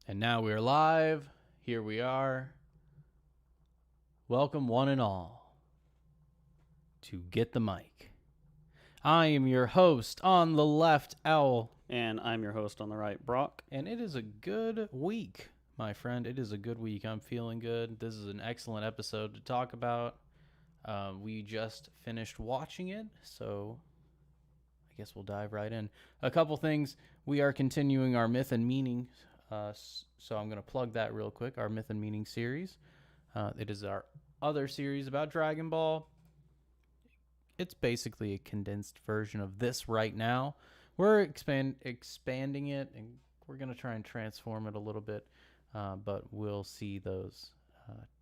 And now we are live. Here we are. Welcome, one and all, to Get the Mic. I am your host on the left, Owl. And I'm your host on the right, Brok. And it is a good week, my friend. It is a good week. I'm feeling good. This is an excellent episode to talk about. We just finished watching it, so I guess we'll dive right in. A couple things. We are continuing our Myth and Meaning, so I'm going to plug that real quick, our Myth and Meaning series. It is our other series about Dragon Ball. It's basically a condensed version of this right now. We're expanding it, and we're going to try and transform it a little bit, but we'll see those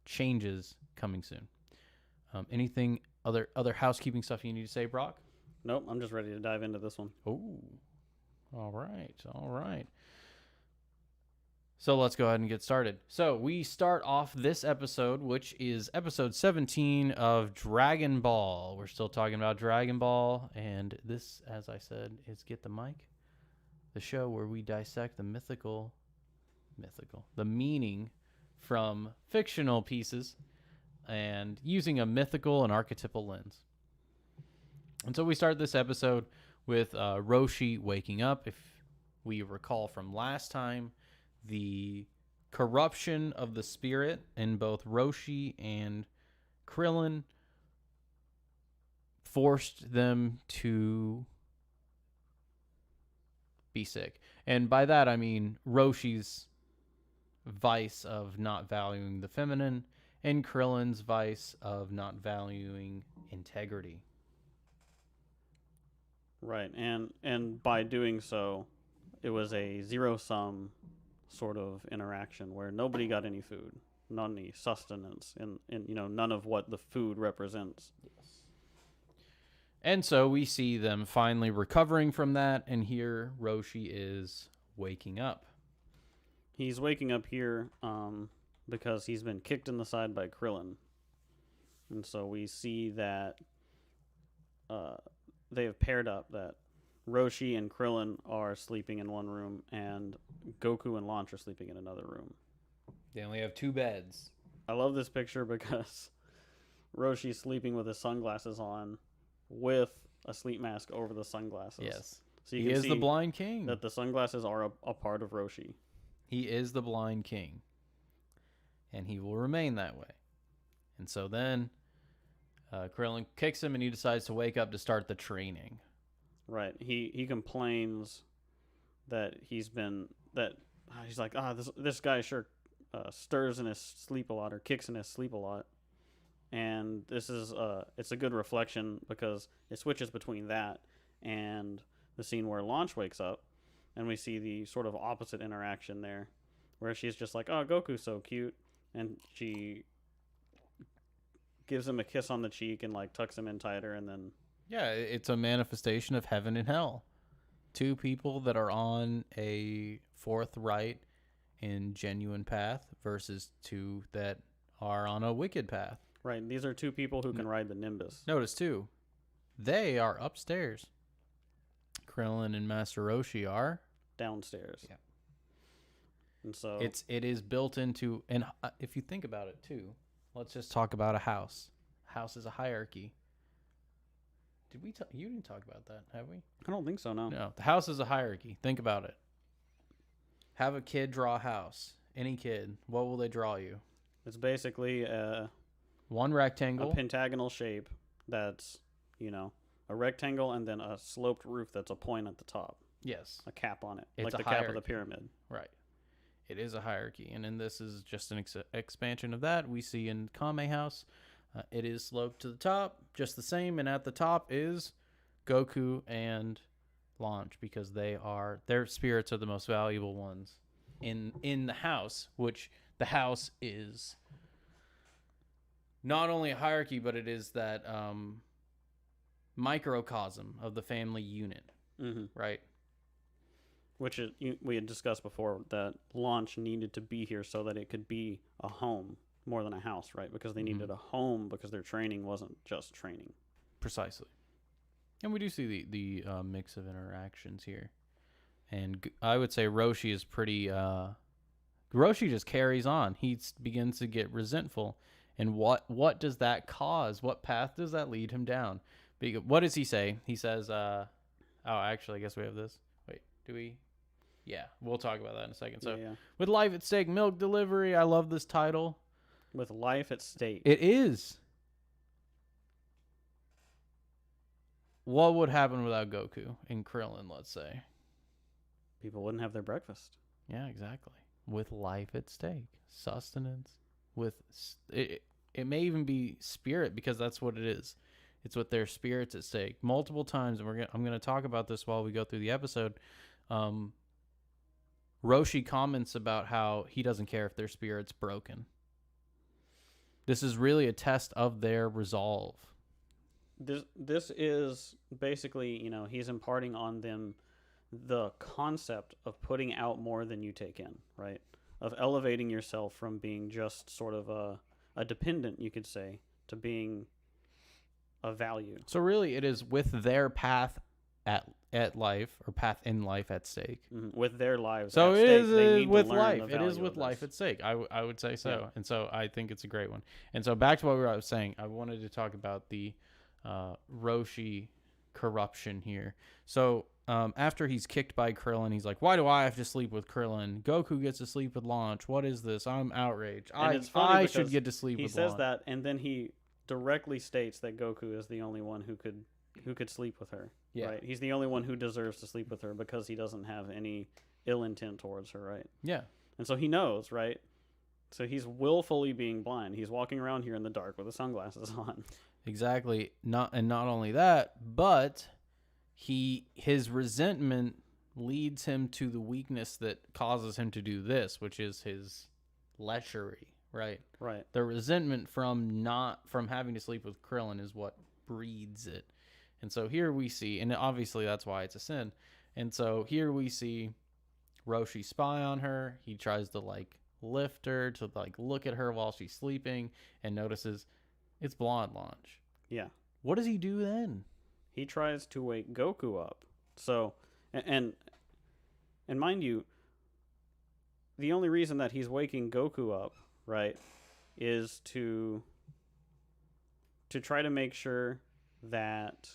changes coming soon. Anything other housekeeping stuff you need to say, Brok? Nope, I'm just ready to dive into this one. Oh, all right. So let's go ahead and get started. So we start off this episode, which is episode 17 of Dragon Ball. We're still talking about Dragon Ball, and this, as I said, is Get the Mic, the show where we dissect the the meaning from fictional pieces and using a mythical and archetypal lens. And so we start this episode with Roshi waking up. If we recall from last time, the corruption of the spirit in both Roshi and Krillin forced them to be sick. And by that, I mean Roshi's vice of not valuing the feminine and Krillin's vice of not valuing integrity. Right, and by doing so, it was a zero-sum sort of interaction where nobody got any food, none any sustenance, and none of what the food represents. Yes. And so we see them finally recovering from that, and here Roshi is waking up. He's waking up here because he's been kicked in the side by Krillin. And so we see that they have paired up, that Roshi and Krillin are sleeping in one room, and Goku and Launch are sleeping in another room. They only have 2 beds. I love this picture because Roshi's sleeping with his sunglasses on with a sleep mask over the sunglasses. Yes. So he is the blind king. That the sunglasses are a part of Roshi. He is the blind king. And he will remain that way. And so then Krillin kicks him and he decides to wake up to start the training. Right. He complains that he's like, this guy sure stirs in his sleep a lot or kicks in his sleep a lot. And this is it's a good reflection because it switches between that and the scene where Launch wakes up, and we see the sort of opposite interaction there, where she's just like, "Oh, Goku's so cute," and she gives him a kiss on the cheek and like tucks him in tighter, and then yeah, it's a manifestation of heaven and hell. 2 people that are on a forthright and genuine path versus 2 that are on a wicked path. Right. These are 2 people who can ride the Nimbus. Notice too, they are upstairs. Krillin and Master Roshi are downstairs. Yeah. And so it is built into, and if you think about it too, let's just talk about a house. House is a hierarchy. You didn't talk about that, have we? I don't think so, no. No, the house is a hierarchy. Think about it. Have a kid draw a house. Any kid. What will they draw you? It's basically one rectangle. A pentagonal shape that's, a rectangle and then a sloped roof that's a point at the top. Yes. A cap on it. It's like a the hierarchy. Cap of the pyramid. Right. It is a hierarchy. And then this is just an expansion of that. We see in Kame House, it is sloped to the top, just the same. And at the top is Goku and Launch, because their spirits are the most valuable ones in the house, which the house is not only a hierarchy, but it is that microcosm of the family unit, right? Which we had discussed before, that Launch needed to be here so that it could be a home more than a house, right? Because they needed a home because their training wasn't just training. Precisely. And we do see the mix of interactions here. And I would say Roshi is pretty Roshi just carries on. He begins to get resentful. And what does that cause? What path does that lead him down? What does he say? He says, actually, I guess we have this. Wait, do we? Yeah, we'll talk about that in a second. So, Yeah. with life at stake, milk delivery. I love this title. With life at stake. It is. What would happen without Goku and Krillin, let's say? People wouldn't have their breakfast. Yeah, exactly. With life at stake, sustenance, it may even be spirit, because that's what it is. It's with their spirits at stake. Multiple times, and I'm gonna talk about this while we go through the episode. Roshi comments about how he doesn't care if their spirit's broken. This is really a test of their resolve. This is basically, he's imparting on them the concept of putting out more than you take in, right? Of elevating yourself from being just sort of a dependent, you could say, to being a value. So really, it is with their path at life, or path in life at stake. Mm-hmm. With their lives so at it stake. is They need with to learn life. the It value is with of life this. at stake. I would say so. Yeah. And so I think it's a great one. And so back to what I was saying, I wanted to talk about the Roshi corruption here. So after he's kicked by Krillin, he's like, why do I have to sleep with Krillin? Goku gets to sleep with Launch. What is this? I'm outraged. I should get to sleep with Launch. He says that, and then he directly states that Goku is the only one who could sleep with her. Yeah. Right? He's the only one who deserves to sleep with her because he doesn't have any ill intent towards her, right? Yeah. And so he knows, right? So he's willfully being blind. He's walking around here in the dark with the sunglasses on. Exactly. Not only that, but his resentment leads him to the weakness that causes him to do this, which is his lechery, right? Right. The resentment from having to sleep with Krillin is what breeds it. And so here we see, and obviously that's why it's a sin. And so here we see Roshi spy on her. He tries to lift her to look at her while she's sleeping, and notices it's Blonde Launch. Yeah. What does he do then? He tries to wake Goku up. So, and mind you, the only reason that he's waking Goku up, right, is to try to make sure that,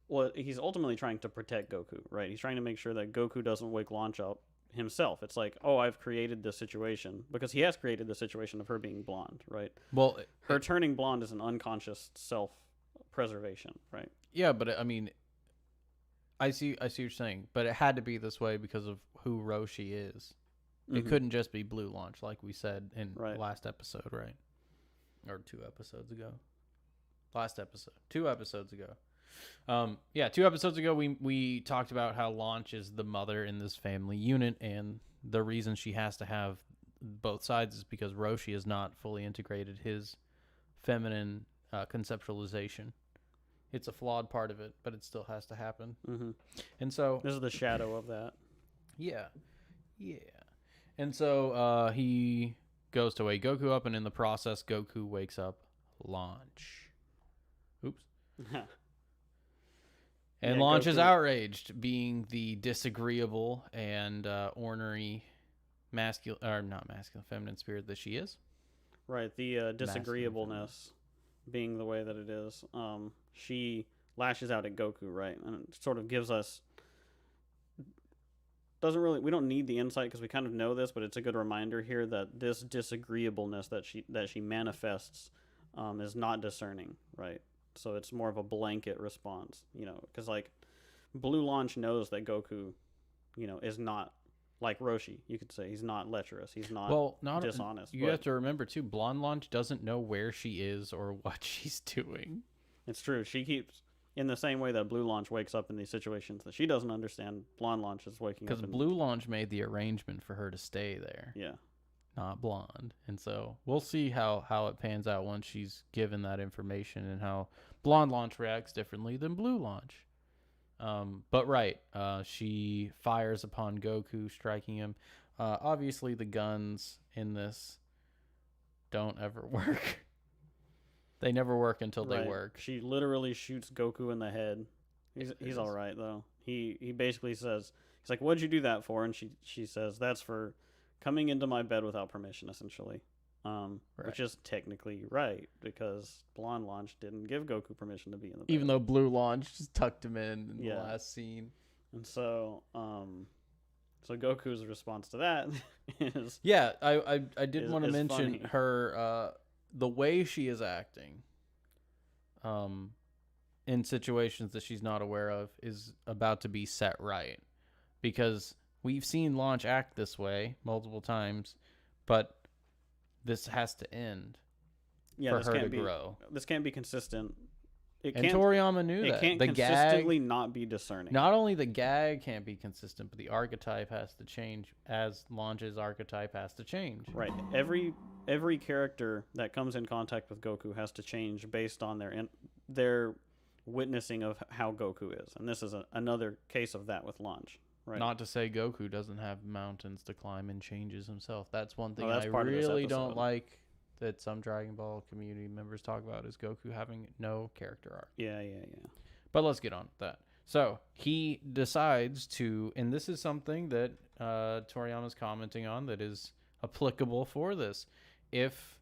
well, he's ultimately trying to protect Goku, right? He's trying to make sure that Goku doesn't wake Launch up himself. It's like, oh, I've created this situation, because he has created the situation of her being blonde, right? Well, her turning blonde is an unconscious self-preservation, right? Yeah, but I mean, I see what you're saying, but it had to be this way because of who Roshi is. It couldn't just be Blue Launch, like we said in last episode, right? Or 2 episodes ago. Last episode, 2 episodes ago. 2 episodes ago, we talked about how Launch is the mother in this family unit, and the reason she has to have both sides is because Roshi has not fully integrated his feminine conceptualization. It's a flawed part of it, but it still has to happen. Mm-hmm. And so this is the shadow of that. Yeah. And so he goes to wake Goku up, and in the process, Goku wakes up Launch. Oops. And Launch is outraged, being the disagreeable and ornery feminine spirit that she is. Right, the disagreeableness being the way that it is. She lashes out at Goku, right? And it sort of gives us... we don't need the insight because we kind of know this, but it's a good reminder here that this disagreeableness that she manifests is not discerning, right? So it's more of a blanket response, because Blue Launch knows that Goku, is not like Roshi. You could say he's not lecherous. He's not dishonest. You have to remember too, Blonde Launch doesn't know where she is or what she's doing. It's true. She keeps, in the same way that Blue Launch wakes up in these situations that she doesn't understand, Blonde Launch is waking up. Because Blue Launch made the arrangement for her to stay there. Yeah. Not Blonde. And so we'll see how it pans out once she's given that information, and how Blonde Launch reacts differently than Blue Launch. But she fires upon Goku, striking him. Obviously the guns in this don't ever work. They never work until they work. She literally shoots Goku in the head. He's all right though. He basically says, he's like, "What'd you do that for?" And she says, "That's for coming into my bed without permission," essentially. Which is technically right because Blonde Launch didn't give Goku permission to be in the bed. Even though Blue Launch just tucked him in the last scene. And so so Goku's response to that is I did want to mention funny. her the way she is acting in situations that she's not aware of is about to be set right, because we've seen Launch act this way multiple times, but this has to end for her to grow. This can't be consistent. And Toriyama knew that. It can't consistently not be discerning. Not only the gag can't be consistent, but the archetype has to change as Launch's archetype has to change. Right. Every character that comes in contact with Goku has to change based on their witnessing of how Goku is. And this is another case of that with Launch. Right. Not to say Goku doesn't have mountains to climb and changes himself. That's one thing that's I really don't like that some Dragon Ball community members talk about, is Goku having no character arc. Yeah. But let's get on with that. So he decides to, and this is something that Toriyama's commenting on that is applicable for this. If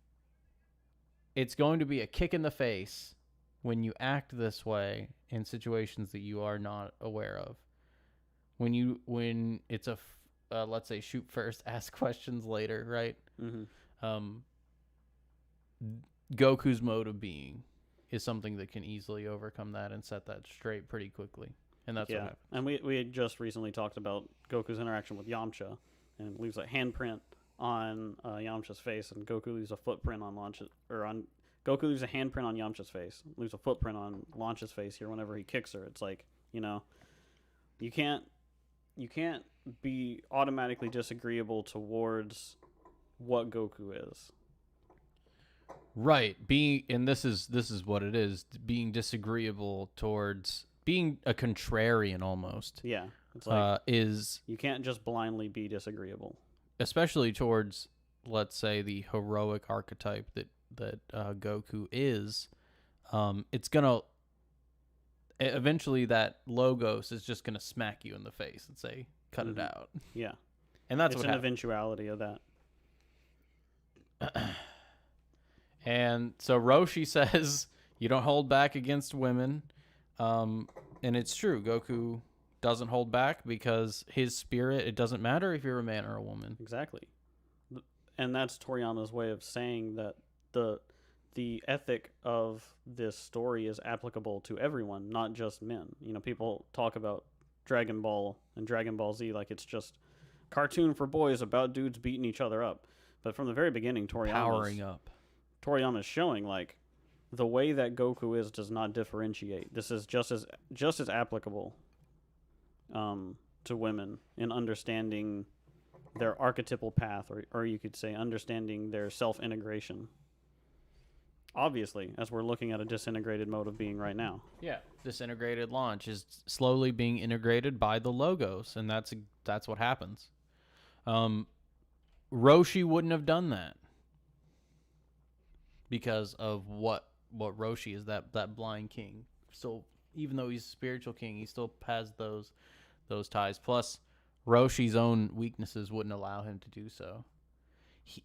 it's going to be a kick in the face when you act this way in situations that you are not aware of, when it's a let's say shoot first, ask questions later, right? Mm-hmm. Goku's mode of being is something that can easily overcome that and set that straight pretty quickly, and that's what happens. And we had just recently talked about Goku's interaction with Yamcha, and leaves a handprint on Yamcha's face, and Goku leaves a footprint on Goku leaves a handprint on Yamcha's face, leaves a footprint on Launch's face here whenever he kicks her. It's like, you can't be automatically disagreeable towards what Goku is. Right. And this is what it is, being disagreeable towards being a contrarian almost. Yeah. It's like is you can't just blindly be disagreeable. Especially towards, let's say, the heroic archetype that Goku is. It's gonna eventually, that Logos is just gonna smack you in the face and say, "Cut it out." Yeah. And that's it's what an happens. Eventuality of that. And so Roshi says, "You don't hold back against women," and it's true. Goku doesn't hold back because his spirit. It doesn't matter if you're a man or a woman. Exactly. And that's Toriyama's way of saying that the ethic of this story is applicable to everyone, not just men. People talk about Dragon Ball and Dragon Ball Z like it's just cartoon for boys about dudes beating each other up. But from the very beginning, Powering up. Toriyama's showing like the way that Goku is does not differentiate. This is just as applicable to women in understanding their archetypal path, or you could say understanding their self-integration. Obviously, as we're looking at a disintegrated mode of being right now. Yeah, disintegrated Launch is slowly being integrated by the Logos, and that's what happens. Roshi wouldn't have done that because of what Roshi is, that blind king. So even though he's a spiritual king, he still has those ties. Plus, Roshi's own weaknesses wouldn't allow him to do so.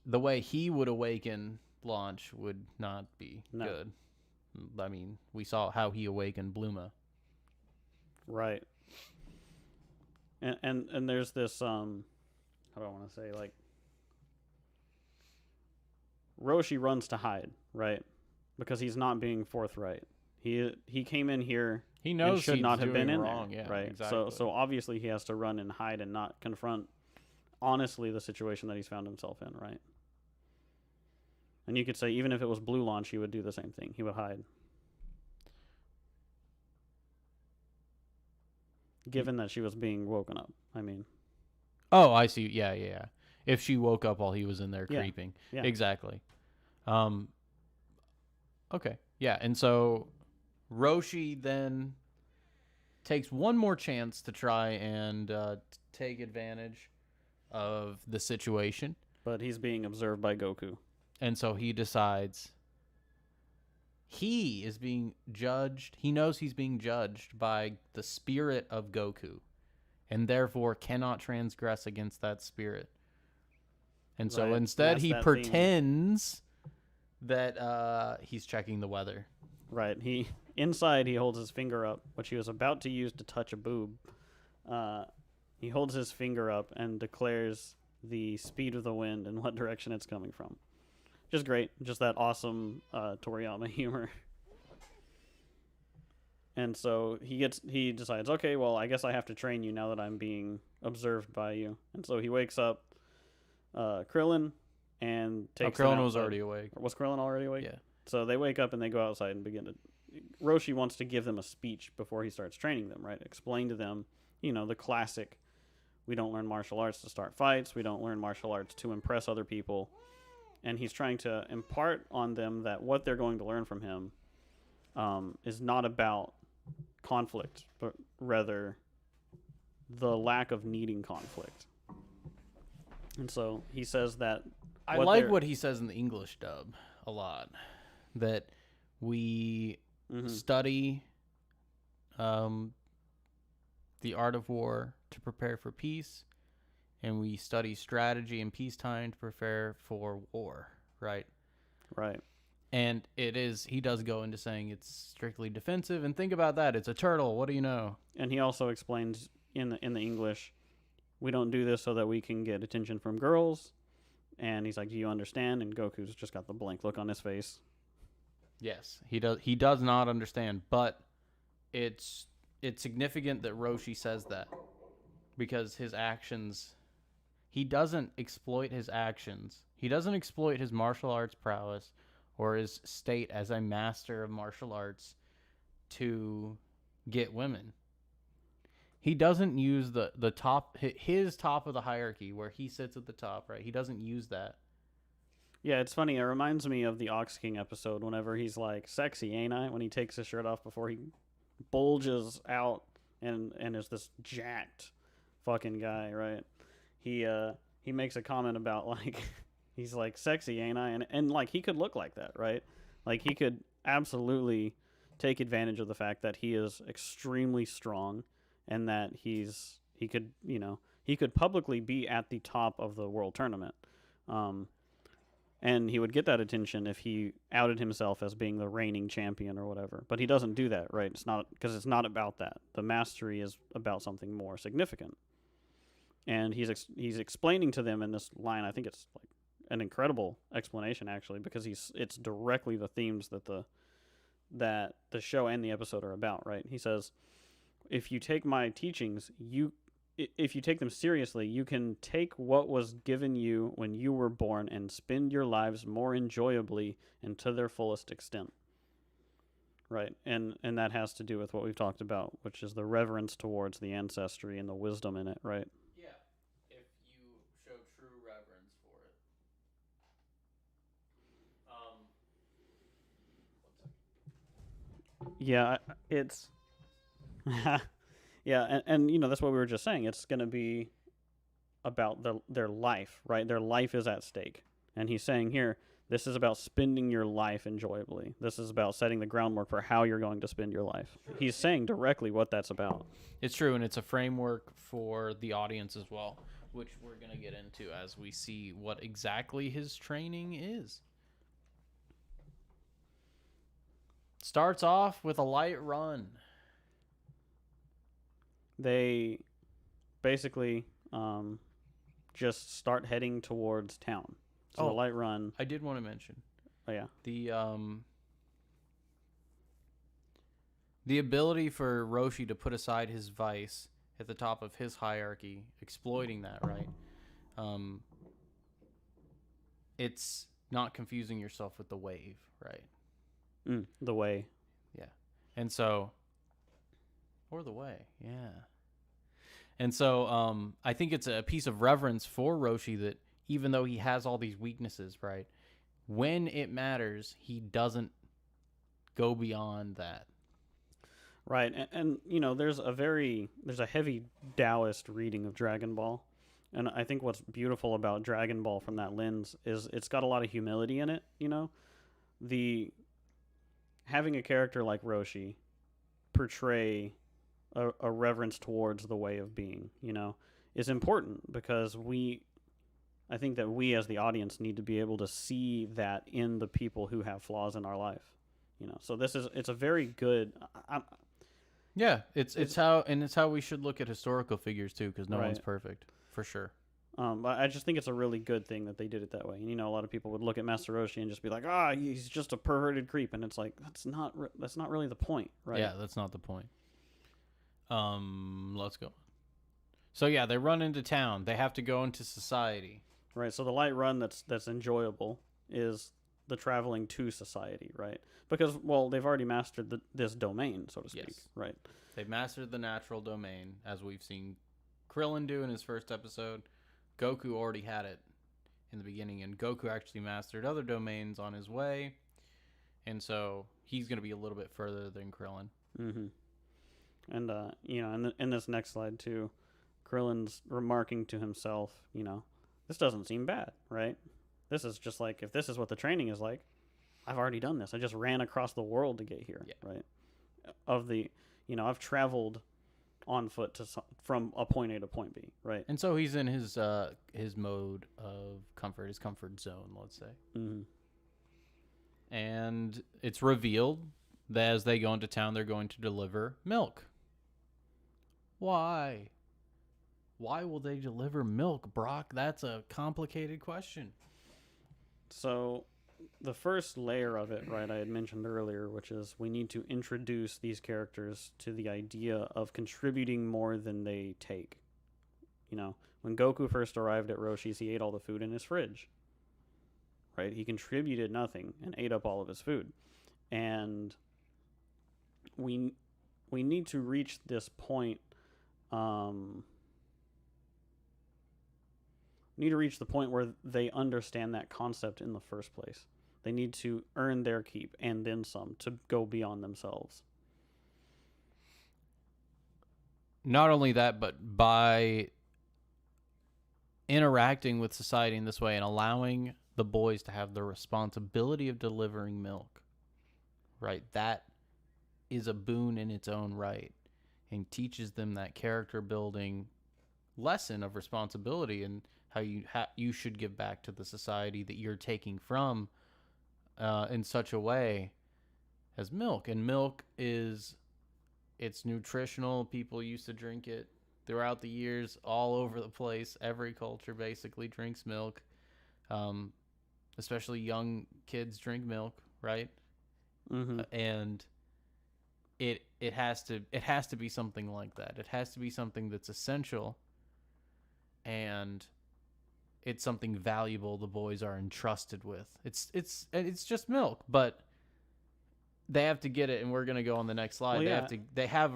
The way he would awaken Launch would not be good. I mean, we saw how he awakened Bluma. Right. And there's this how do I want to say, like, Roshi runs to hide, right? Because he's not being forthright. He came in here. He knows and should not have been in wrong. there, Yeah, right? exactly. So obviously he has to run and hide and not confront honestly the situation that he's found himself in, right? And you could say even if it was Blue Launch, he would do the same thing. He would hide. Given that she was being woken up, I mean. Oh, I see. Yeah. If she woke up while he was in there creeping. Yeah. Exactly. Okay. Yeah, and so Roshi then takes one more chance to try and take advantage of the situation. But he's being observed by Goku. And so he decides he is being judged. He knows he's being judged by the spirit of Goku, and therefore cannot transgress against that spirit. And so Right. instead, That's he that pretends that he's checking the weather. Right. Inside he holds his finger up, which he was about to use to touch a boob. He holds his finger up and declares the speed of the wind and what direction it's coming from. Just great. Just that awesome Toriyama humor. And so he decides, okay, well, I guess I have to train you now that I'm being observed by you. And so he wakes up Krillin and takes them Krillin was outside. already awake. Was Krillin already awake? Yeah. So they wake up and they go outside and begin to... Roshi wants to give them a speech before he starts training them, right? Explain to them, the classic, we don't learn martial arts to start fights. We don't learn martial arts to impress other people. And he's trying to impart on them that what they're going to learn from him is not about conflict, but rather the lack of needing conflict. And so he says that... I like what he says in the English dub a lot. That we study the art of war to prepare for peace, and we study strategy in peacetime to prepare for war, right? Right. And he does go into saying it's strictly defensive, and think about that, it's a turtle, what do you know? And he also explains in the English, we don't do this so that we can get attention from girls. And he's like, do you understand? And Goku's just got the blank look on his face. Yes, he does not understand, but it's significant that Roshi says that, because his actions, he doesn't exploit his actions. He doesn't exploit his martial arts prowess or his state as a master of martial arts to get women. He doesn't use the top, his top of the hierarchy where he sits at the top, right? He doesn't use that. Yeah, it's funny. It reminds me of the Ox King episode whenever he's like, sexy, ain't I? When he takes his shirt off before he bulges out and is this jacked fucking guy, right? He makes a comment about, like, he's like, sexy, ain't I? And like, he could look like that, right? Like, he could absolutely take advantage of the fact that he is extremely strong and that he could publicly be at the top of the world tournament. And he would get that attention if he outed himself as being the reigning champion or whatever. But he doesn't do that, right? It's not, because it's not about that. The mastery is about something more significant. And he's explaining to them in this line. I think it's like an incredible explanation, actually, because it's directly the themes that the show and the episode are about, right? He says, if you take my teachings, if you take them seriously, you can take what was given you when you were born and spend your lives more enjoyably and to their fullest extent. Right? And that has to do with what we've talked about, which is the reverence towards the ancestry and the wisdom in it, right? Yeah, if you show true reverence for it. Yeah, it's... Yeah, and that's what we were just saying. It's going to be about their life, right? Their life is at stake. And he's saying here, this is about spending your life enjoyably. This is about setting the groundwork for how you're going to spend your life. He's saying directly what that's about. It's true, and it's a framework for the audience as well, which we're going to get into as we see what exactly his training is. Starts off with a light run. They basically just start heading towards town. So the light run. I did want to mention. Oh yeah. The ability for Roshi to put aside his vice at the top of his hierarchy, exploiting that, right? It's not confusing yourself with the wave, right? The way. Yeah. And so, or the way, yeah. And so I think it's a piece of reverence for Roshi that even though he has all these weaknesses, right, when it matters, he doesn't go beyond that. Right. And there's a heavy Taoist reading of Dragon Ball. And I think what's beautiful about Dragon Ball from that lens is it's got a lot of humility in it, having a character like Roshi portray a reverence towards the way of being, is important because I think that we as the audience need to be able to see that in the people who have flaws in our life, So it's a very good. Yeah, it's how we should look at historical figures too, because no one's Right. perfect for sure. But I just think it's a really good thing that they did it that way. And, a lot of people would look at Master Roshi and just be like, he's just a perverted creep, and it's like that's not really the point, right? Yeah, that's not the point. Let's go. So yeah, they run into town. They have to go into society. Right. So the light run that's enjoyable is the traveling to society, right? Because they've already mastered this domain, so to speak, Yes. right? They've mastered the natural domain, as we've seen Krillin do in his first episode. Goku already had it in the beginning, and Goku actually mastered other domains on his way, and so he's going to be a little bit further than Krillin. Mm-hmm. And in this next slide too, Krillin's remarking to himself, this doesn't seem bad, right? This is just like, if this is what the training is like, I've already done this. I just ran across the world to get here, right? I've traveled on foot from a point A to point B, right? And so he's in his mode of comfort, his comfort zone, let's say. Mm-hmm. And it's revealed that as they go into town, they're going to deliver milk. Why? Why will they deliver milk, Brock? That's a complicated question. So the first layer of it, right, I had mentioned earlier, which is we need to introduce these characters to the idea of contributing more than they take. When Goku first arrived at Roshi's, he ate all the food in his fridge. Right? He contributed nothing and ate up all of his food. And we need to reach this point. Need to reach the point where they understand that concept in the first place. They need to earn their keep and then some to go beyond themselves. Not only that, but by interacting with society in this way and allowing the boys to have the responsibility of delivering milk, right? That is a boon in its own right and teaches them that character building lesson of responsibility and how you should give back to the society that you're taking from in such a way as milk. And milk it's nutritional. People used to drink it throughout the years all over the place. Every culture basically drinks milk. Especially young kids drink milk, right? Mm-hmm. And it has to be something like that. It has to be something that's essential, and it's something valuable the boys are entrusted with. It's just milk, but they have to get it, and we're gonna go on the next slide. Well, yeah. They have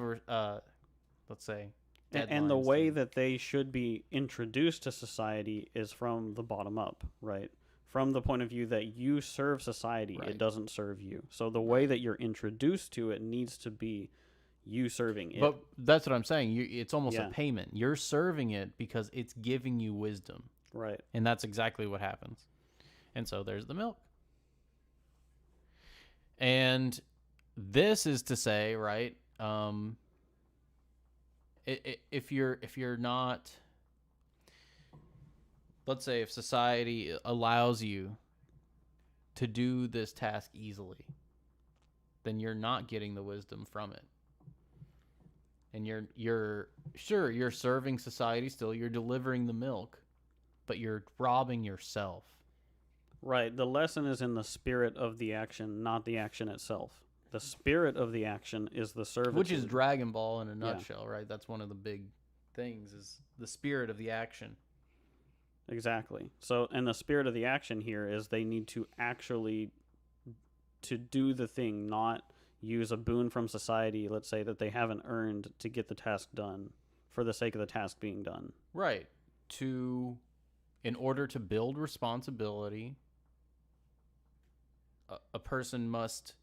let's say, and the way deadlines that they should be introduced to society is from the bottom up, right? From the point of view that you serve society, Right. It doesn't serve you. So the way that you're introduced to it needs to be you serving it. But that's what I'm saying. It's almost Yeah. a payment. You're serving it because it's giving you wisdom. Right. And that's exactly what happens. And so there's the milk. And this is to say, right, if you're not, let's say if society allows you to do this task easily, then you're not getting the wisdom from it. And you're serving society still, you're delivering the milk, but you're robbing yourself. Right. The lesson is in the spirit of the action, not the action itself. The spirit of the action is the service. Which is Dragon Ball in a nutshell, right? That's one of the big things, is the spirit of the action. Exactly. So, and the spirit of the action here is they need to actually to do the thing, not use a boon from society, let's say, that they haven't earned to get the task done for the sake of the task being done. Right. In order to build responsibility, a person must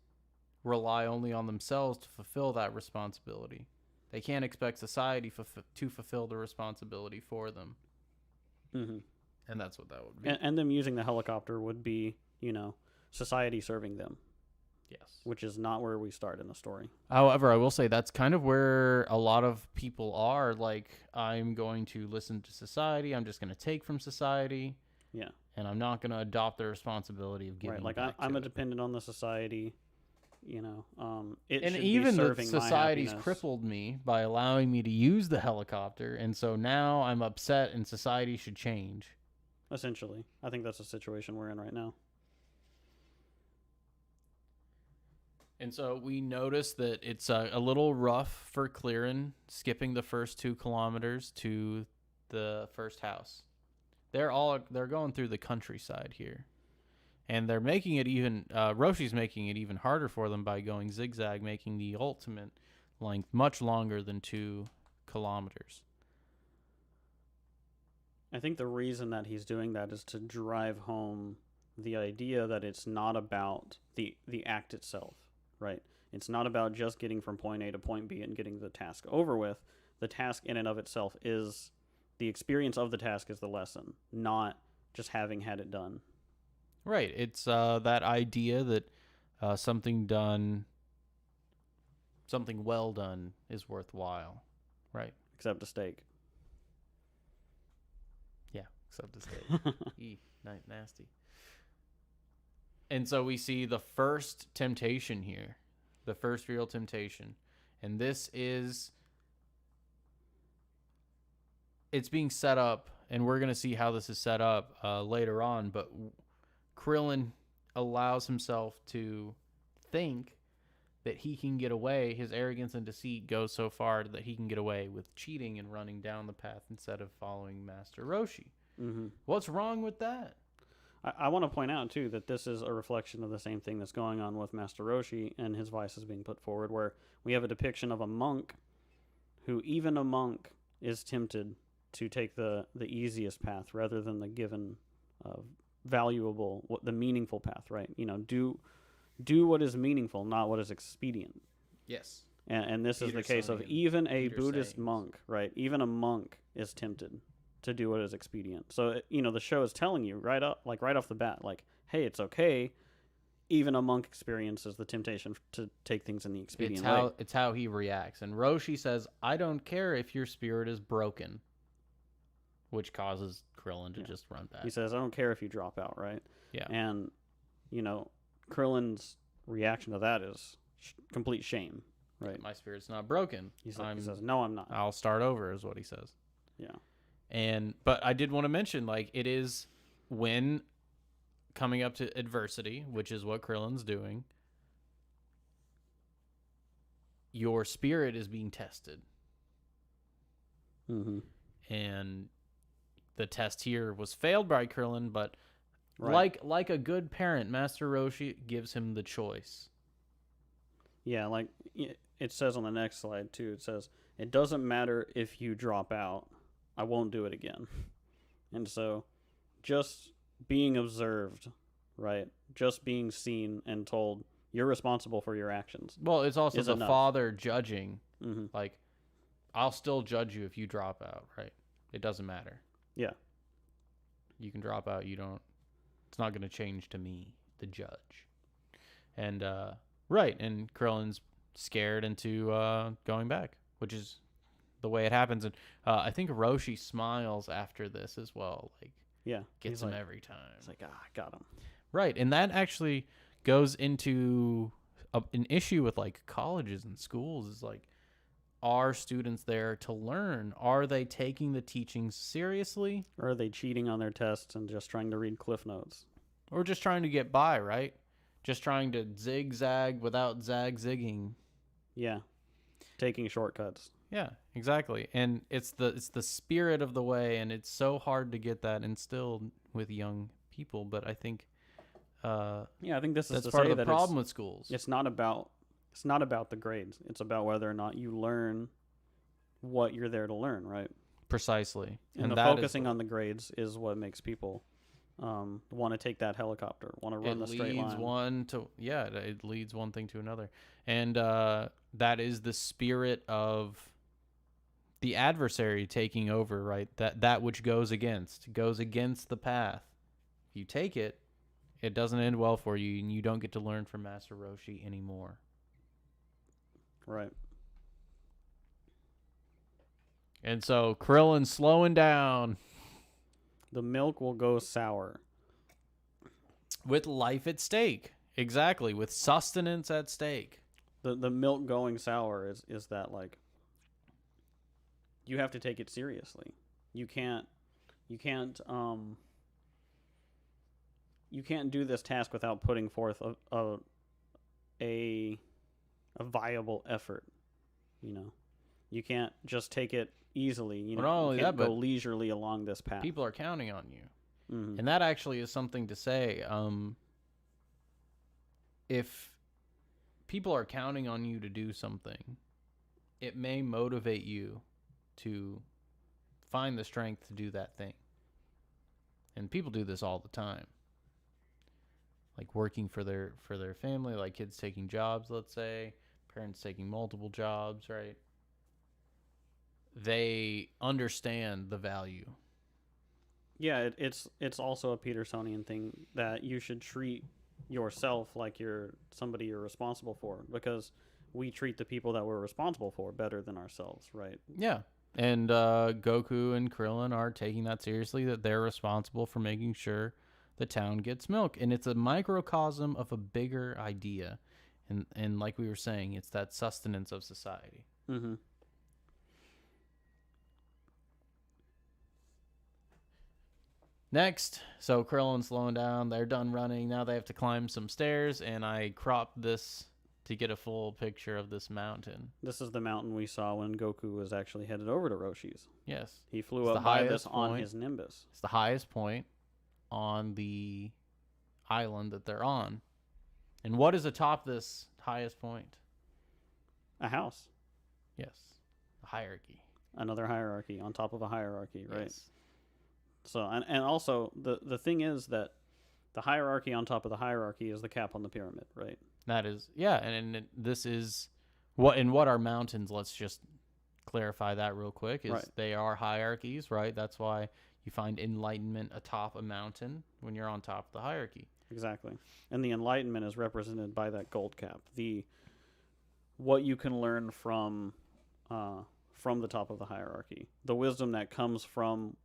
rely only on themselves to fulfill that responsibility. They can't expect society to fulfill the responsibility for them. Mm-hmm. And that's what that would be. And them using the helicopter would be, society serving them. Yes. which is not where we start in the story. However, I will say that's kind of where a lot of people are. Like, I'm going to listen to society. I'm just going to take from society. Yeah. And I'm not going to adopt the responsibility of giving Right. Like, back I'm to a it. dependent on the society. It And should even be the serving my society's happiness. crippled me by allowing me to use the helicopter. And so now I'm upset and society should change. Essentially. I think that's the situation we're in right now. And so we notice that it's a little rough for Clearin skipping the first 2 kilometers to the first house. They're going through the countryside here, and they're making it even. Roshi's making it even harder for them by going zigzag, making the ultimate length much longer than 2 kilometers. I think the reason that he's doing that is to drive home the idea that it's not about the act itself, right? It's not about just getting from point A to point B and getting the task over with. The task in and of itself is the experience of the task is the lesson, not just having had it done. Right. It's that idea that something well done is worthwhile. Right. Except a steak. Yeah, except a steak. Nasty. And so we see the first temptation here, the first real temptation. And this is, it's being set up, and we're going to see how this is set up later on, but Krillin allows himself to think that he can get away. His arrogance and deceit goes so far that he can get away with cheating and running down the path instead of following Master Roshi. Mm-hmm. What's wrong with that? I want to point out, too, that this is a reflection of the same thing that's going on with Master Roshi and his vices being put forward, where we have a depiction of a monk who, even a monk, is tempted to take the easiest path rather than the given valuable, the meaningful path, right? Do what is meaningful, not what is expedient. Yes. And this is the case of even a Buddhist monk, right? Even a monk is tempted to do what is expedient. So, the show is telling you right off the bat, like, hey, it's okay. Even a monk experiences the temptation to take things in the expedient way. It's how he reacts. And Roshi says, I don't care if your spirit is broken, which causes Krillin to just run back. He says, I don't care if you drop out, right? Yeah. And, Krillin's reaction to that is complete shame, right? My spirit's not broken. He says, no, I'm not. I'll start over, is what he says. Yeah. But I did want to mention, like, it is when coming up to adversity, which is what Krillin's doing, your spirit is being tested. Mm-hmm. And the test here was failed by Krillin, but like a good parent, Master Roshi gives him the choice. Yeah, like it says on the next slide, too. It says, it doesn't matter if you drop out. I won't do it again. And so just being observed, right? Just being seen and told you're responsible for your actions. Well, it's also the enough. father judging. Mm-hmm. Like, I'll still judge you if you drop out, right? It doesn't matter. Yeah. You can drop out. You don't. It's not going to change to me, the judge. And, and Krillin's scared into going back, which is the way it happens. And I think Roshi smiles after this as well. Like, yeah, gets him every time. It's like, I got him. Right, and that actually goes into an issue with, like, colleges and schools. Is like, are students there to learn? Are they taking the teachings seriously? Or are they cheating on their tests and just trying to read Cliff Notes? Or just trying to get by, right? Just trying to zigzag without zag-zigging. Yeah, taking shortcuts. Yeah, exactly. And it's the spirit of the way, and it's so hard to get that instilled with young people. But I think, I think this is that's part of the problem with schools. It's not about the grades. It's about whether or not you learn what you're there to learn, right? Precisely. And the focusing on the grades is what makes people want to take that helicopter, want to run the straight line. It leads one thing to another. And that is the spirit of the adversary taking over, right? That which goes against the path. If you take it, It doesn't end well for you, and you don't get to learn from Master Roshi anymore. Right. And so Krillin's slowing down. The milk will go sour. With life at stake. Exactly. With sustenance at stake. The milk going sour is that, like, you have to take it seriously. You can't do this task without putting forth a viable effort. You know, you can't just take it easily. You know, Well, not only you can't that, go but leisurely along this path. People are counting on you. Mhm. And that actually is something to say. If people are counting on you to do something, it may motivate you to find the strength to do that thing. And people do this all the time. Like working for their family, like kids taking jobs, let's say, parents taking multiple jobs, right? They understand the value. Yeah, it's also a Petersonian thing that you should treat yourself like you're somebody you're responsible for, because we treat the people that we're responsible for better than ourselves, right? Yeah. And Goku and Krillin are taking that seriously, that they're responsible for making sure the town gets milk. And it's a microcosm of a bigger idea. And like we were saying, it's that sustenance of society. Mm-hmm. Next, so Krillin's slowing down. They're done running. Now they have to climb some stairs, and I cropped this to get a full picture of this mountain. This is the mountain we saw when Goku was actually headed over to Roshi's. Yes. He flew It's up the by highest this on point. his Nimbus. It's the highest point on the island that they're on. And what is atop this highest point? A house. Yes. A hierarchy. Another hierarchy on top of a hierarchy, right? Yes. So, and also, the thing is that the hierarchy on top of the hierarchy is the cap on the pyramid, right? That is, yeah. And this is what are mountains. Let's just clarify that real quick. Is Right. They are hierarchies, right? That's why you find enlightenment atop a mountain when you're on top of the hierarchy. Exactly. And the enlightenment is represented by that gold cap. What you can learn from the top of the hierarchy. The wisdom that comes from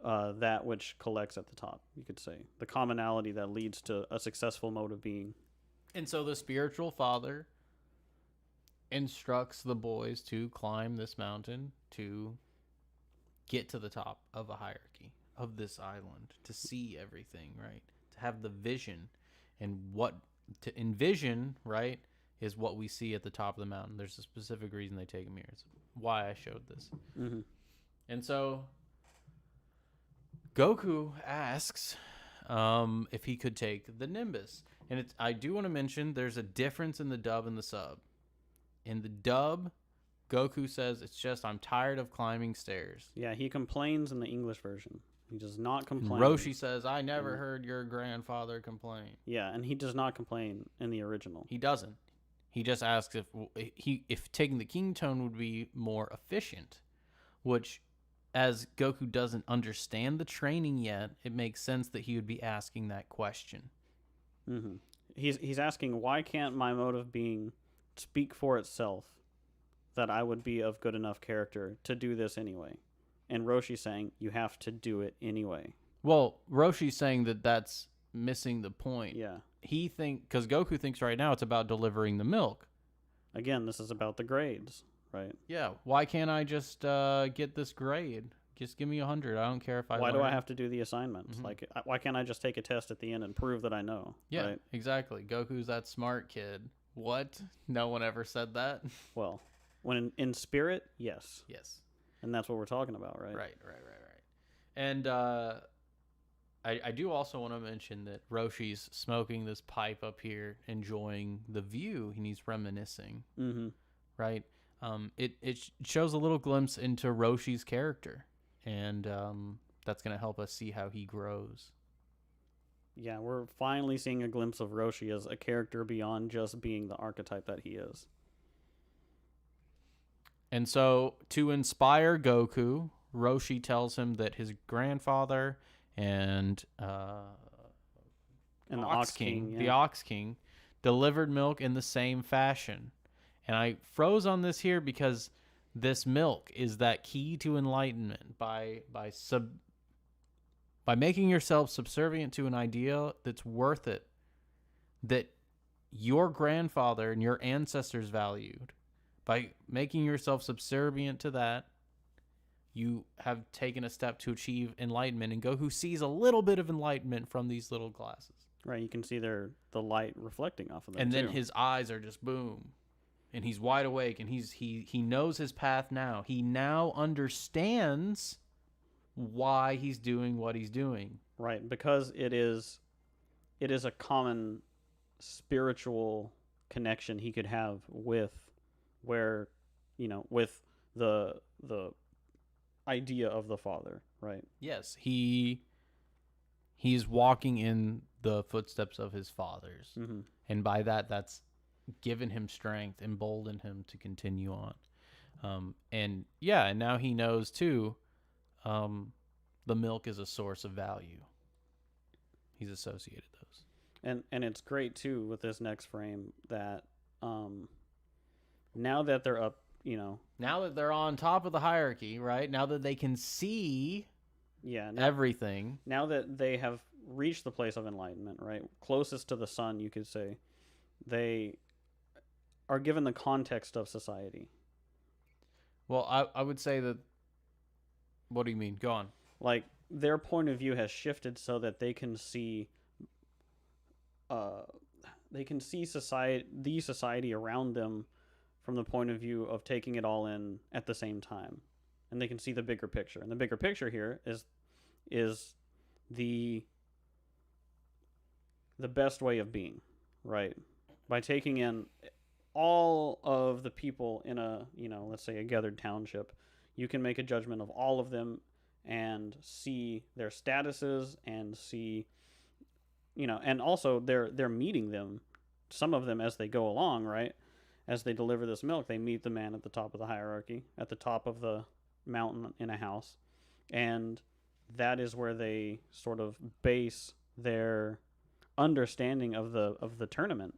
that which collects at the top, you could say. The commonality that leads to a successful mode of being. And so the spiritual father instructs the boys to climb this mountain to get to the top of a hierarchy of this island, to see everything, right? To have the vision, and what to envision, right, is what we see at the top of the mountain. There's a specific reason they take a mirror. It's why I showed this. Mm-hmm. And so Goku asks if he could take the Nimbus. And I do want to mention there's a difference in the dub and the sub. In the dub, Goku says, it's just, I'm tired of climbing stairs. Yeah, he complains in the English version. He does not complain. Roshi says, I never heard your grandfather complain. Yeah, and he does not complain in the original. He doesn't. He just asks if taking the king tone would be more efficient, which, as Goku doesn't understand the training yet, it makes sense that he would be asking that question. Mm-hmm. He's asking, why can't my mode of being speak for itself, that I would be of good enough character to do this anyway? And Roshi's saying, you have to do it anyway. Well, Roshi's saying that that's missing the point. Yeah. Because Goku thinks right now it's about delivering the milk. Again, this is about the grades, right? Yeah. Why can't I just get this grade? Just give me 100. I don't care if I Why learn. do I have to do the assignments? Mm-hmm. Like, why can't I just take a test at the end and prove that I know? Yeah, right? exactly. Goku's that smart kid. What? No one ever said that? Well, when in spirit, yes. Yes. And that's what we're talking about, right? Right. And I do also want to mention that Roshi's smoking this pipe up here, enjoying the view, and he's reminiscing. Mm-hmm. Right? It shows a little glimpse into Roshi's character, and that's going to help us see how he grows. Yeah, we're finally seeing a glimpse of Roshi as a character beyond just being the archetype that he is. And so, to inspire Goku, Roshi tells him that his grandfather and And the Ox King. The Ox King delivered milk in the same fashion. And I froze on this here because this milk is that key to enlightenment by making yourself subservient to an idea that's worth it, that your grandfather and your ancestors valued. By making yourself subservient to that, you have taken a step to achieve enlightenment. And Goku sees a little bit of enlightenment from these little glasses. Right, you can see the light reflecting off of them. And then his eyes are just boom. And he's wide awake, and he knows his path now. He now understands why he's doing what he's doing. Right, because it is a common spiritual connection he could have with with the idea of the Father, right? Yes, he's walking in the footsteps of his fathers. Mm-hmm. And by that's given him strength, emboldened him to continue on. And now he knows too, the milk is a source of value. He's associated those. And it's great too with this next frame that now that they're up, now that they're on top of the hierarchy, right? Now that they can see everything. Now that they have reached the place of enlightenment, right? Closest to the sun, you could say. They are given the context of society. Well, I would say that... What do you mean? Go on. Like, their point of view has shifted so that they can see... society around them from the point of view of taking it all in at the same time. And they can see the bigger picture. And the bigger picture here is the best way of being, right? By taking in all of the people in a, let's say a gathered township, you can make a judgment of all of them and see their statuses and see, and also they're meeting them, some of them as they go along, right? As they deliver this milk, they meet the man at the top of the hierarchy, at the top of the mountain in a house. And that is where they sort of base their understanding of the tournament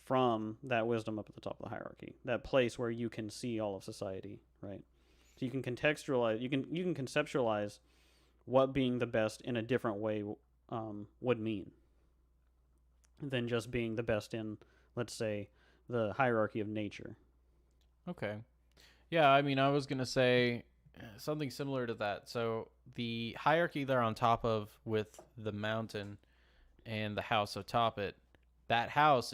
from that wisdom up at the top of the hierarchy, that place where you can see all of society, right? So you can contextualize, you can conceptualize what being the best in a different way would mean than just being the best in, let's say, the hierarchy of nature. Okay. Yeah, I mean, I was going to say something similar to that. So the hierarchy they're on top of with the mountain and the house atop it, that house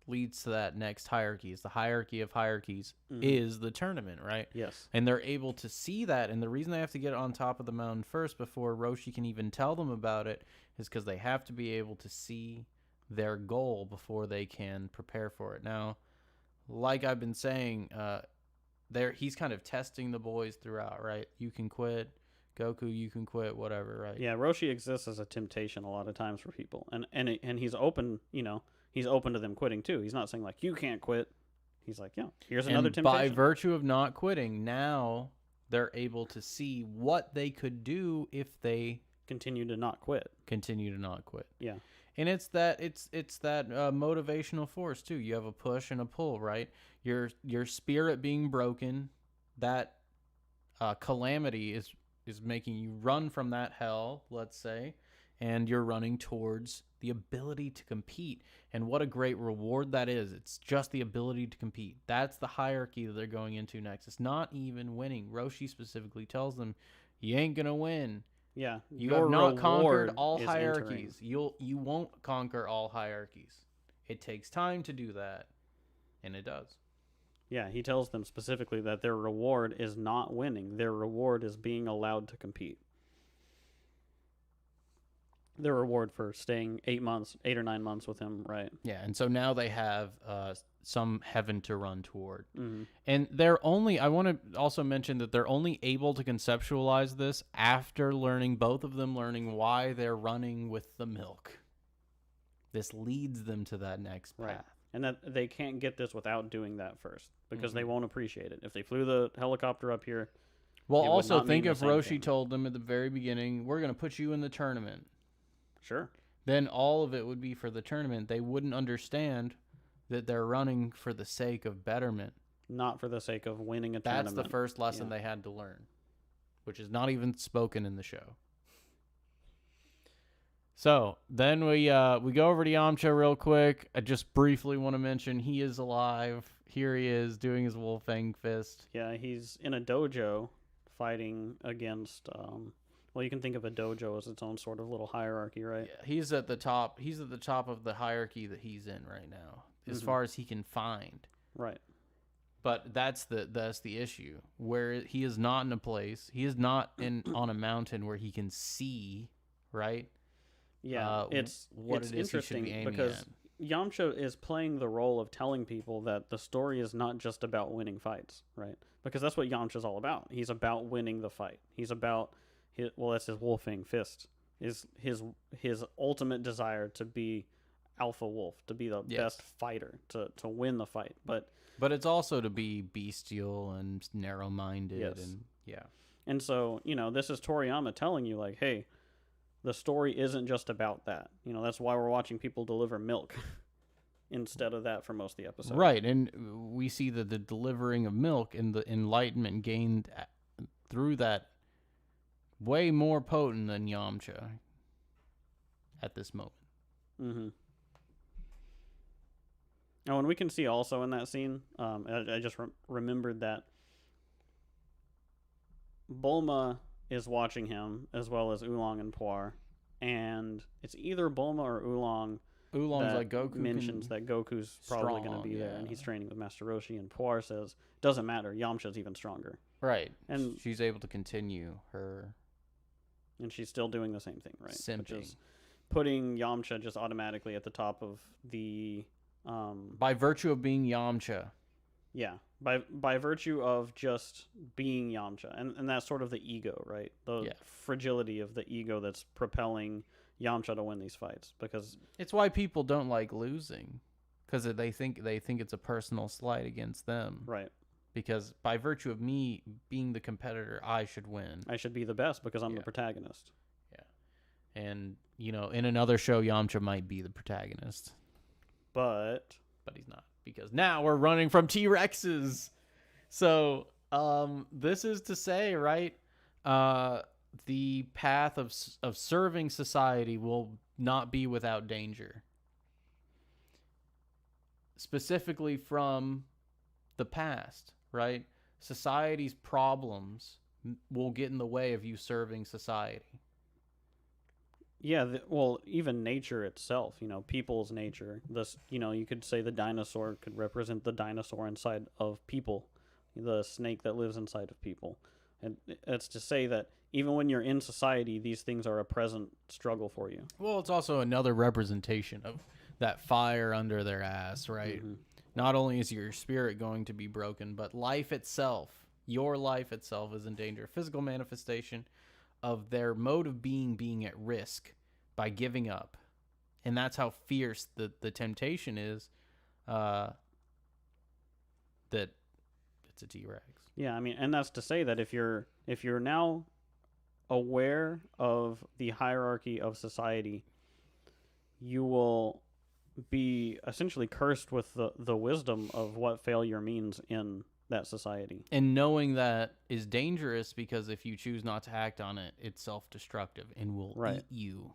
leads to that next hierarchy. It's the hierarchy of hierarchies is the tournament, right? Yes. And they're able to see that. And the reason they have to get on top of the mountain first before Roshi can even tell them about it is because they have to be able to see their goal before they can prepare for it. Now, like I've been saying, he's kind of testing the boys throughout, right? You can quit. Goku, you can quit, whatever, right? Yeah, Roshi exists as a temptation a lot of times for people. And he's open, he's open to them quitting too. He's not saying like, you can't quit. He's like, yeah, here's another temptation. By virtue of not quitting, now they're able to see what they could do if they continue to not quit. Yeah. And it's that motivational force too. You have a push and a pull, right? Your spirit being broken, that calamity is making you run from that hell, let's say, and you're running towards the ability to compete. And what a great reward that is. It's just the ability to compete. That's the hierarchy that they're going into next. It's not even winning. Roshi specifically tells them, you ain't going to win. Yeah. You have not conquered all hierarchies. You won't conquer all hierarchies. It takes time to do that. And it does. Yeah, he tells them specifically that their reward is not winning. Their reward is being allowed to compete. Their reward for staying 8 or 9 months with him, right? Yeah, and so now they have some heaven to run toward. Mm-hmm. And I want to also mention that they're only able to conceptualize this after both of them learning why they're running with the milk. This leads them to that next path. Right. And that they can't get this without doing that first, because they won't appreciate it. If they flew the helicopter up here... Well, also think if Roshi told them at the very beginning, we're going to put you in the tournament. Sure. then all of it would be for the tournament. They wouldn't understand that they're running for the sake of betterment. Not for the sake of winning a That's tournament. the first lesson they had to learn, which is not even spoken in the show. So then we go over to Yamcha real quick. I just briefly want to mention he is alive. Here he is doing his Wolfang Fist. Yeah, he's in a dojo fighting against. Well, you can think of a dojo as its own sort of little hierarchy, right? Yeah, he's at the top. He's at the top of the hierarchy that he's in right now, as far as he can find. Right. But that's the issue, where he is not in a place. He is not on a mountain where he can see, right? Yeah, it's interesting because Yamcha is playing the role of telling people that the story is not just about winning fights, right? Because that's what Yamcha's all about. He's about winning the fight. He's about that's his Wolfang Fist. Is his ultimate desire to be Alpha Wolf, to be the best fighter, to win the fight. But it's also to be bestial and narrow-minded. Yes. And so, this is Toriyama telling you, like, hey, the story isn't just about that. That's why we're watching people deliver milk instead of that for most of the episode. Right, and we see that the delivering of milk and the enlightenment gained through that way more potent than Yamcha at this moment. Mm-hmm. Oh, and we can see also in that scene, I just remembered that Bulma is watching him, as well as Oolong and Puar, and it's either Bulma or Oolong's like Goku mentions that Goku's probably going to be there, and he's training with Master Roshi, and Puar says, doesn't matter, Yamcha's even stronger. Right, and she's able to continue her... And she's still doing the same thing, right? Simping. Which is putting Yamcha just automatically at the top of the... by virtue of being Yamcha. Yeah, by virtue of just being Yamcha. And that's sort of the ego, right? The fragility of the ego that's propelling Yamcha to win these fights. Because it's why people don't like losing. Because they think it's a personal slight against them. Right. Because by virtue of me being the competitor, I should win. I should be the best because I'm the protagonist. Yeah. And, in another show, Yamcha might be the protagonist. But he's not. Because now we're running from T-Rexes. So, this is to say, right, the path of serving society will not be without danger. Specifically from the past, right? Society's problems will get in the way of you serving society. Yeah, even nature itself, people's nature. This, you could say the dinosaur could represent the dinosaur inside of people, the snake that lives inside of people. And it's to say that even when you're in society, these things are a present struggle for you. Well, it's also another representation of that fire under their ass, right? Mm-hmm. Not only is your spirit going to be broken, but life itself, your life itself is in danger. Physical manifestation of their mode of being at risk by giving up. And that's how fierce the temptation is, that it's a T-Rex. Yeah, I mean, and that's to say that if you're now aware of the hierarchy of society, you will be essentially cursed with the wisdom of what failure means in that society. And knowing that is dangerous because if you choose not to act on it, it's self-destructive and will eat you.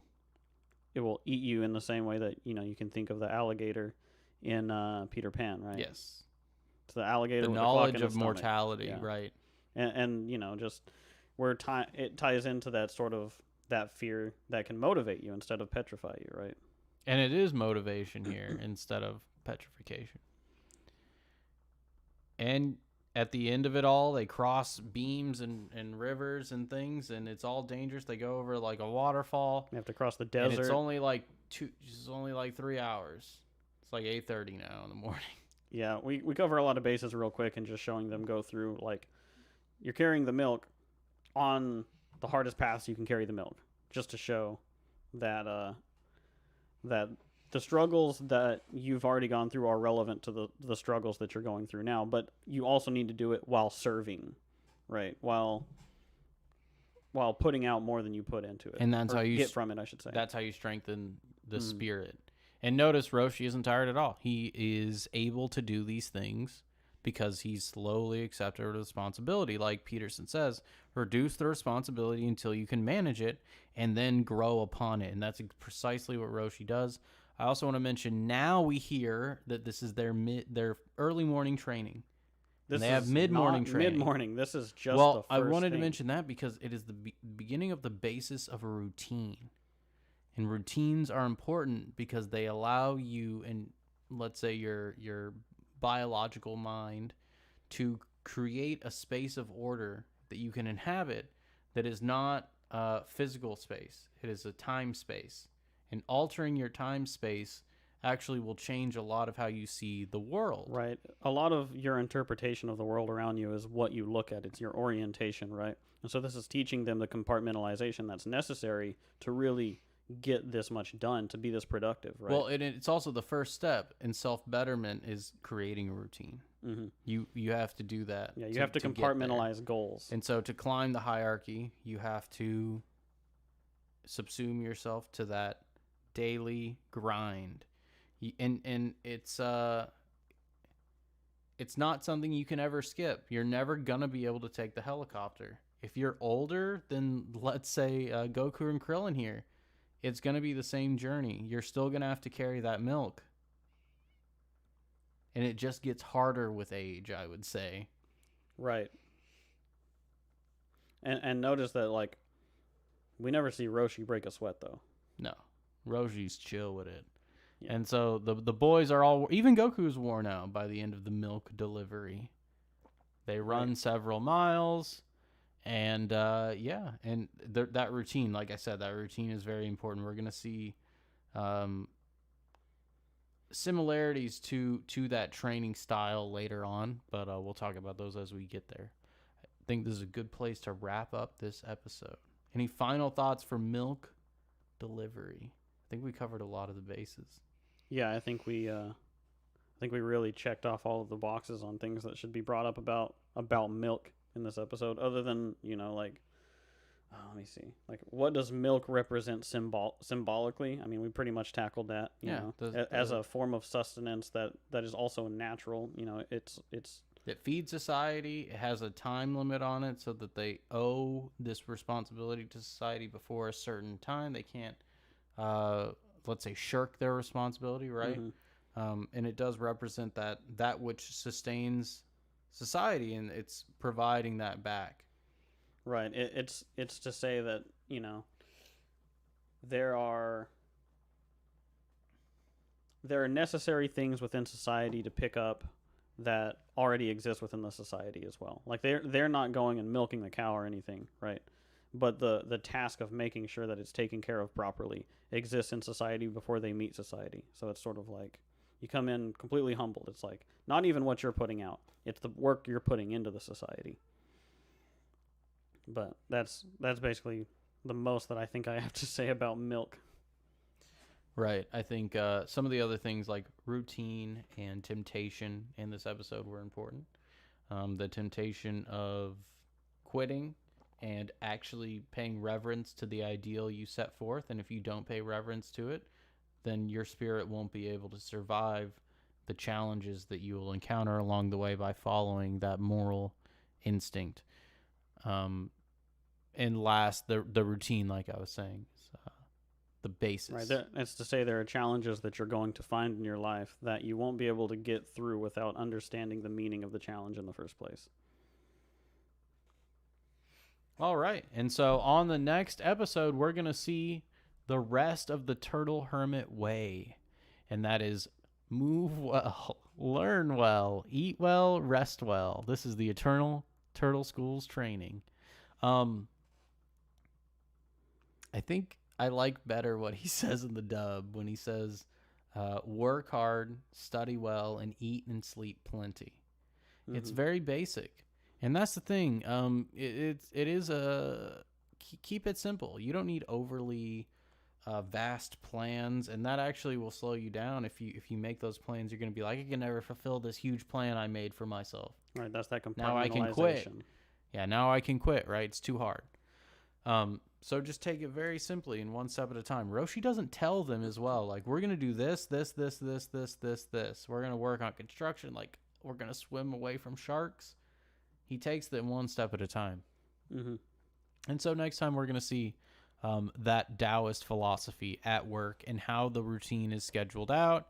It will eat you in the same way that, you can think of the alligator in Peter Pan, right? Yes. It's the alligator with knowledge of mortality, right? And just where it ties into that sort of that fear that can motivate you instead of petrify you, right? And it is motivation here instead of petrification. And at the end of it all, they cross beams and rivers and things, and it's all dangerous. They go over like a waterfall. You have to cross the desert. And it's only like 3 hours. It's like 8:30 now in the morning. Yeah, we cover a lot of bases real quick and just showing them go through, like, you're carrying the milk on the hardest paths you can carry the milk, just to show that that the struggles that you've already gone through are relevant to the struggles that you're going through now, but you also need to do it while serving, right? While putting out more than you put into it. And that's how you get from it, I should say. That's how you strengthen the spirit. And notice Roshi isn't tired at all. He is able to do these things because he's slowly accepted responsibility. Like Peterson says, reduce the responsibility until you can manage it and then grow upon it. And that's precisely what Roshi does. I also want to mention now we hear that this is their early morning training. And they have mid-morning training. Mid-morning. This is just well, the first I wanted thing. to mention that because it is the beginning of the basis of a routine. And routines are important because they allow you, and let's say your biological mind, to create a space of order that you can inhabit that is not physical space. It is a time space. And altering your time space actually will change a lot of how you see the world. Right. A lot of your interpretation of the world around you is what you look at. It's your orientation, right? And so this is teaching them the compartmentalization that's necessary to really get this much done, to be this productive, right? Well, it's also the first step in self-betterment is creating a routine. Mm-hmm. You have to do that. Yeah, you have to compartmentalize goals. And so to climb the hierarchy, you have to subsume yourself to that daily grind. And it's not something you can ever skip. You're never gonna be able to take the helicopter. If you're older than, let's say, Goku and Krillin here, it's gonna be the same journey. You're still gonna have to carry that milk, and it just gets harder with age, I would say. Right. And notice that, like, we never see Roshi break a sweat, though. No, Roshi's chill with it. Yeah. And so the boys are all, even Goku's worn out by the end of the milk delivery. They run several miles, and and that routine, like I said, that routine is very important. We're gonna see similarities to that training style later on, but we'll talk about those as we get there. I think this is a good place to wrap up this episode. Any final thoughts for milk delivery? I think we covered a lot of the bases. Yeah, I think we really checked off all of the boxes on things that should be brought up about milk in this episode. Other than, let me see, like, what does milk represent symbolically? I mean, we pretty much tackled that. As a form of sustenance that is also natural. It feeds society. It has a time limit on it, so that they owe this responsibility to society before a certain time. They can't, let's say, shirk their responsibility, right? Mm-hmm. And it does represent that which sustains society, and it's providing that back. Right. It's to say that, there are necessary things within society to pick up that already exist within the society as well. Like, they're not going and milking the cow or anything, right? But the task of making sure that it's taken care of properly exists in society before they meet society. So it's sort of like you come in completely humbled. It's like not even what you're putting out. It's the work you're putting into the society. But that's basically the most that I think I have to say about milk. Right. I think some of the other things like routine and temptation in this episode were important. The temptation of quitting and actually paying reverence to the ideal you set forth. And if you don't pay reverence to it, then your spirit won't be able to survive the challenges that you will encounter along the way by following that moral instinct. And last, the routine, like I was saying, is the basis. Right. That's to say there are challenges that you're going to find in your life that you won't be able to get through without understanding the meaning of the challenge in the first place. All right. And so on the next episode, we're going to see the rest of the Turtle Hermit way. And that is move well, learn well, eat well, rest well. This is the Eternal Turtle School's training. I think I like better what he says in the dub when he says, work hard, study well, and eat and sleep plenty. Mm-hmm. It's very basic. And that's the thing. It is keep it simple. You don't need overly vast plans, and that actually will slow you down. If you make those plans, you're going to be like, I can never fulfill this huge plan I made for myself. Right, that's that compartmentalization. Now I can quit. Yeah, now I can quit, right? It's too hard. So just take it very simply and one step at a time. Roshi doesn't tell them as well. Like, we're going to do this. We're going to work on construction. Like, we're going to swim away from sharks. He takes them one step at a time. Mm-hmm. And so next time we're going to see that Taoist philosophy at work and how the routine is scheduled out,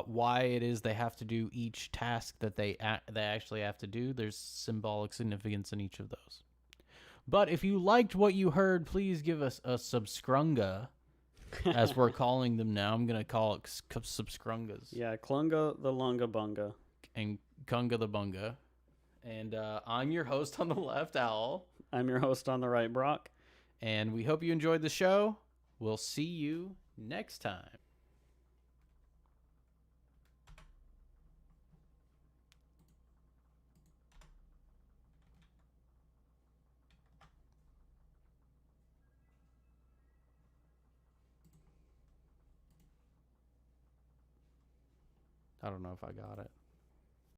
why it is they have to do each task that they actually have to do. There's symbolic significance in each of those. But if you liked what you heard, please give us a subscrunga, as we're calling them now. I'm going to call it subscrungas. Yeah, Klunga the Lunga Bunga. And Kunga the Bunga. And I'm your host on the left, Owl. I'm your host on the right, Brok. And we hope you enjoyed the show. We'll see you next time. I don't know if I got it.